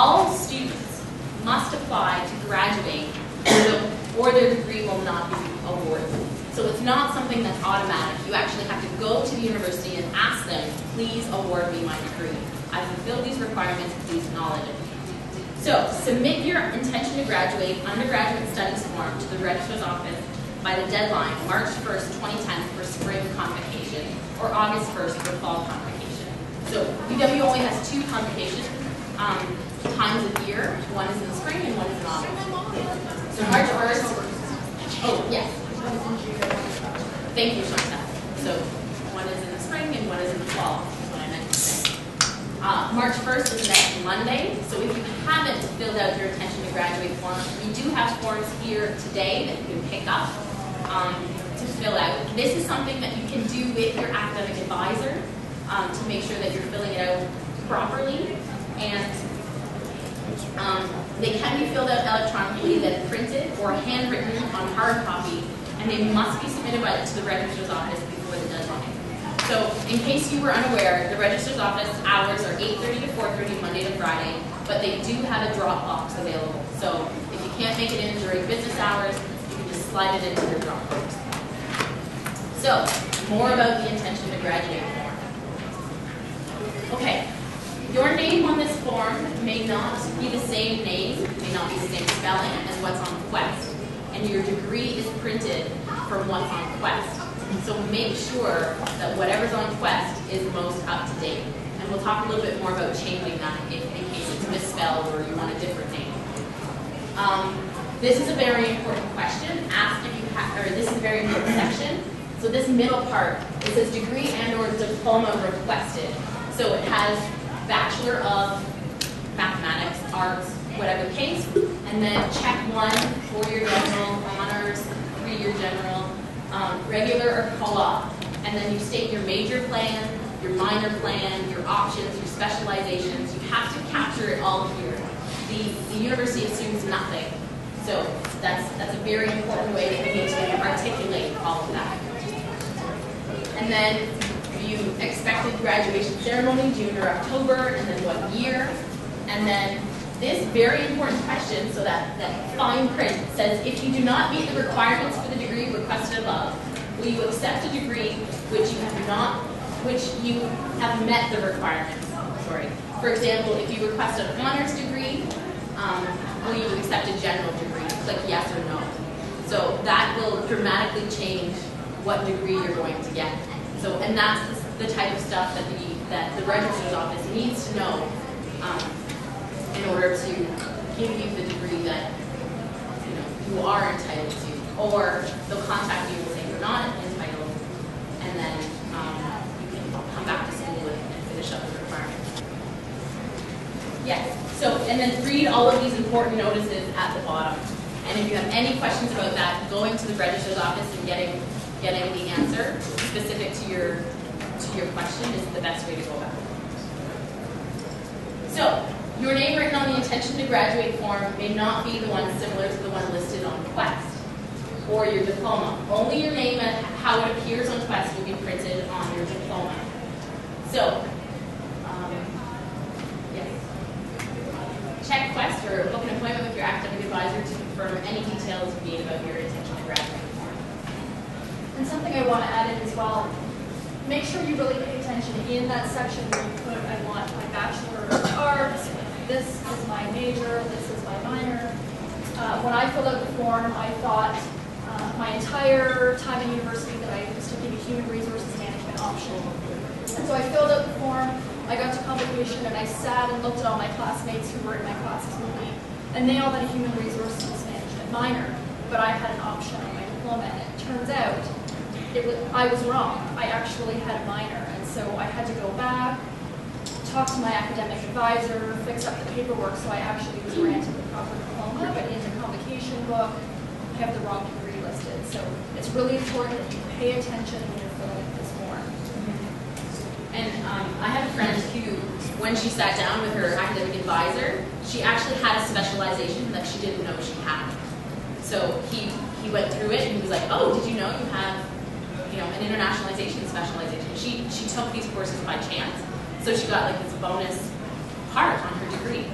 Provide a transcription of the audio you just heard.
all students must apply to graduate or their degree will not be awarded. So it's not something that's automatic. You actually have to go to the university and ask them, please award me my degree. I fulfill these requirements, please acknowledge it. So submit your intention to graduate undergraduate studies form to the registrar's office by the deadline, March 1st, 2010 for spring convocation or August 1st for fall convocation. So UW only has two convocation times of year. One is in the spring and one is in August. So March 1st, oh yes. Thank you, Chantal. So one is in the spring and one is in the fall, is what I meant to say. March 1st is next Monday, so if you haven't filled out your intention to graduate form, we do have forms here today that you can pick up to fill out. This is something that you can do with your academic advisor to make sure that you're filling it out properly. And they can be filled out electronically, then printed or handwritten on hard copy, and they must be submitted to the registrar's office before the deadline. So, in case you were unaware, the registrar's office hours are 8:30 to 4:30 Monday to Friday, but they do have a drop box available. So, if you can't make it in during business hours, you can just slide it into their drop box. So, more about the intention to graduate form. Okay, your name on this form may not be the same name, may not be the same spelling as what's on Quest, and your degree is printed from what's on Quest. So make sure that whatever's on Quest is most up to date. And we'll talk a little bit more about changing that in case it's misspelled or you want a different name. This is a very important question. Ask if you have, or this is a very important section. So this middle part, it says degree and or diploma requested. So it has Bachelor of Mathematics, Arts, whatever the case, and then check 1, 4-year general, honors, 3-year general, regular or co-op, and then you state your major plan, your minor plan, your options, your specializations. You have to capture it all here. The university assumes nothing, so that's a very important way that you need to articulate all of that. And then you expected graduation ceremony, June or October, and then what year, and then this very important question, so that fine print says, if you do not meet the requirements for the degree requested above, will you accept a degree which you have met the requirements? Sorry. For example, if you request an honors degree, will you accept a general degree? Click yes or no. So that will dramatically change what degree you're going to get. So, and that's the type of stuff that the registrar's office needs to know in order to give you the degree that you are entitled to, or they'll contact you and say you're not entitled, and then you can come back to school and finish up the requirements. Yes. So, and then read all of these important notices at the bottom. And if you have any questions about that, going to the registrar's office and getting the answer specific to your question is the best way to go about it. So, your name written on the intention to graduate form may not be the one similar to the one listed on Quest or your diploma. Only your name and how it appears on Quest will be printed on your diploma. So, yes. Check Quest or book an appointment with your academic advisor to confirm any details you need about your intention to graduate form. And something I want to add in as well, make sure you really pay attention in that section where you put, I want my Bachelor of Arts, this is my major, this is my minor. When I filled out the form, I thought my entire time in university that I was taking a human resources management option. And so I filled out the form, I got to convocation, and I sat and looked at all my classmates who were in my classes with me, and they all had a human resources management minor, but I had an option on my diploma, and it turns out I was wrong. I actually had a minor, and so I had to go back, talk to my academic advisor, fix up the paperwork, so I actually was granted the proper diploma, but in the convocation book, I have the wrong degree listed. So it's really important that you pay attention when you're filling out this form. And I have a friend who, when she sat down with her academic advisor, she actually had a specialization that she didn't know she had. So he went through it and he was like, oh, did you know you have an internationalization specialization? She took these courses by chance. So she got like this bonus part on her degree.